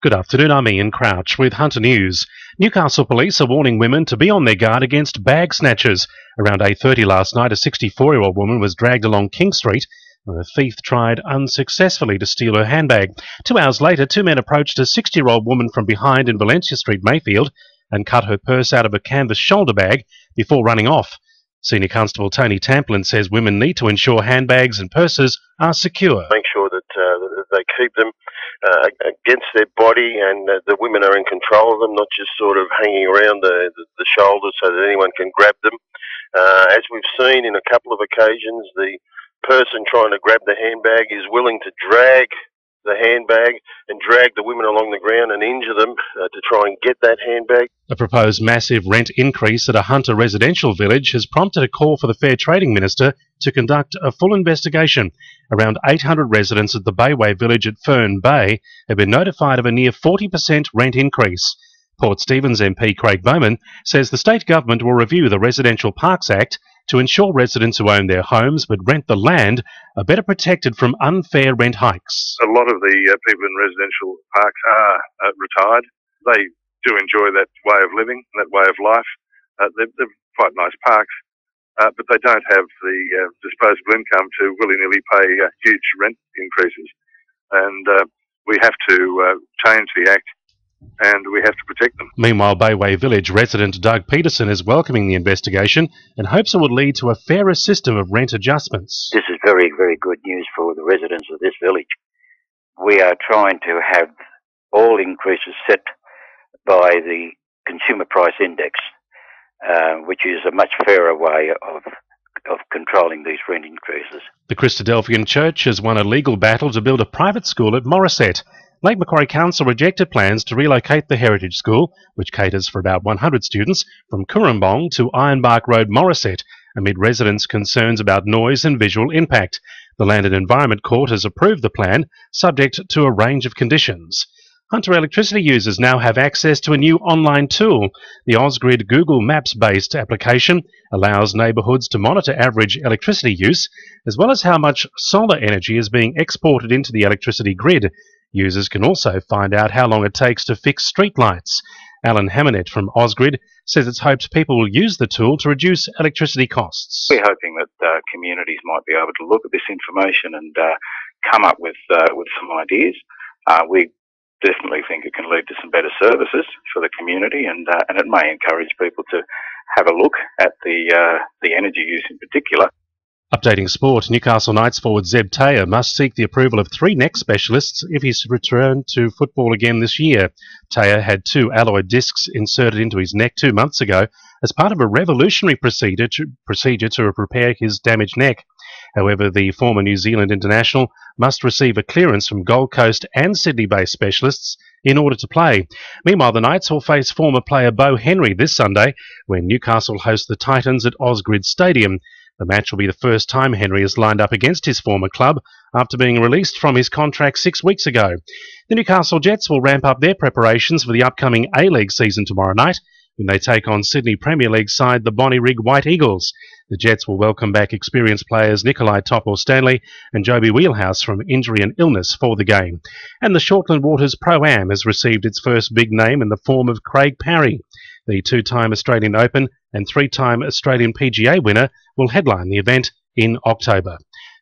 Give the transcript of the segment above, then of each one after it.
Good afternoon, I'm Ian Crouch with Hunter News. Newcastle Police are warning women to be on their guard against bag snatchers. Around 8:30 last night, a 64-year-old woman was dragged along King Street where a thief tried unsuccessfully to steal her handbag. 2 hours later, two men approached a 60-year-old woman from behind in Valencia Street, Mayfield, and cut her purse out of a canvas shoulder bag before running off. Senior Constable Tony Tamplin says women need to ensure handbags and purses are secure. Make sure that they keep them against their body and the women are in control of them, not just sort of hanging around the shoulders so that anyone can grab them. As we've seen in a couple of occasions, the person trying to grab the handbag is willing to drag the handbag and drag the women along the ground and injure them to try and get that handbag. A proposed massive rent increase at a Hunter residential village has prompted a call for the Fair Trading Minister to conduct a full investigation. Around 800 residents at the Bayway village at Fern Bay have been notified of a near 40% rent increase. Port Stephens MP Craig Bowman says the state government will review the Residential Parks Act to ensure residents who own their homes but rent the land are better protected from unfair rent hikes. A lot of the people in residential parks are retired. They do enjoy that way of living, that way of life. They're quite nice parks, but they don't have the disposable income to willy-nilly pay huge rent increases. And we have to change the Act, and we have to protect them. Meanwhile, Bayway Village resident Doug Peterson is welcoming the investigation and hopes it will lead to a fairer system of rent adjustments. This is very, very good news for the residents of this village. We are trying to have all increases set by the Consumer Price Index, which is a much fairer way of controlling these rent increases. The Christadelphian Church has won a legal battle to build a private school at Morisset. Lake Macquarie Council rejected plans to relocate the Heritage School, which caters for about 100 students, from Cooranbong to Ironbark Road, Morisset, amid residents' concerns about noise and visual impact. The Land and Environment Court has approved the plan, subject to a range of conditions. Hunter electricity users now have access to a new online tool. The Ausgrid Google Maps-based application allows neighbourhoods to monitor average electricity use, as well as how much solar energy is being exported into the electricity grid. Users can also find out how long it takes to fix streetlights. Alan Hammernett from Ausgrid says it's hoped people will use the tool to reduce electricity costs. We're hoping that communities might be able to look at this information and come up with some ideas. We definitely think it can lead to some better services for the community, and it may encourage people to have a look at the energy use in particular. Updating sport, Newcastle Knights forward Zeb Taylor must seek the approval of 3 neck specialists if he's returned to football again this year. Taylor had 2 alloy discs inserted into his neck 2 months ago as part of a revolutionary procedure to repair his damaged neck. However, the former New Zealand international must receive a clearance from Gold Coast and Sydney-based specialists in order to play. Meanwhile, the Knights will face former player Beau Henry this Sunday when Newcastle host the Titans at Ausgrid Stadium. The match will be the first time Henry has lined up against his former club after being released from his contract 6 weeks ago. The Newcastle Jets will ramp up their preparations for the upcoming A-League season tomorrow night when they take on Sydney Premier League side the Bonnyrigg White Eagles. The Jets will welcome back experienced players Nikolai Topor-Stanley and Joby Wheelhouse from injury and illness for the game. And the Shortland Waters Pro-Am has received its first big name in the form of Craig Parry. The 2-time Australian Open and 3-time Australian PGA winner will headline the event in October.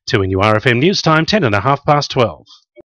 To NURFM News Time, 12:10.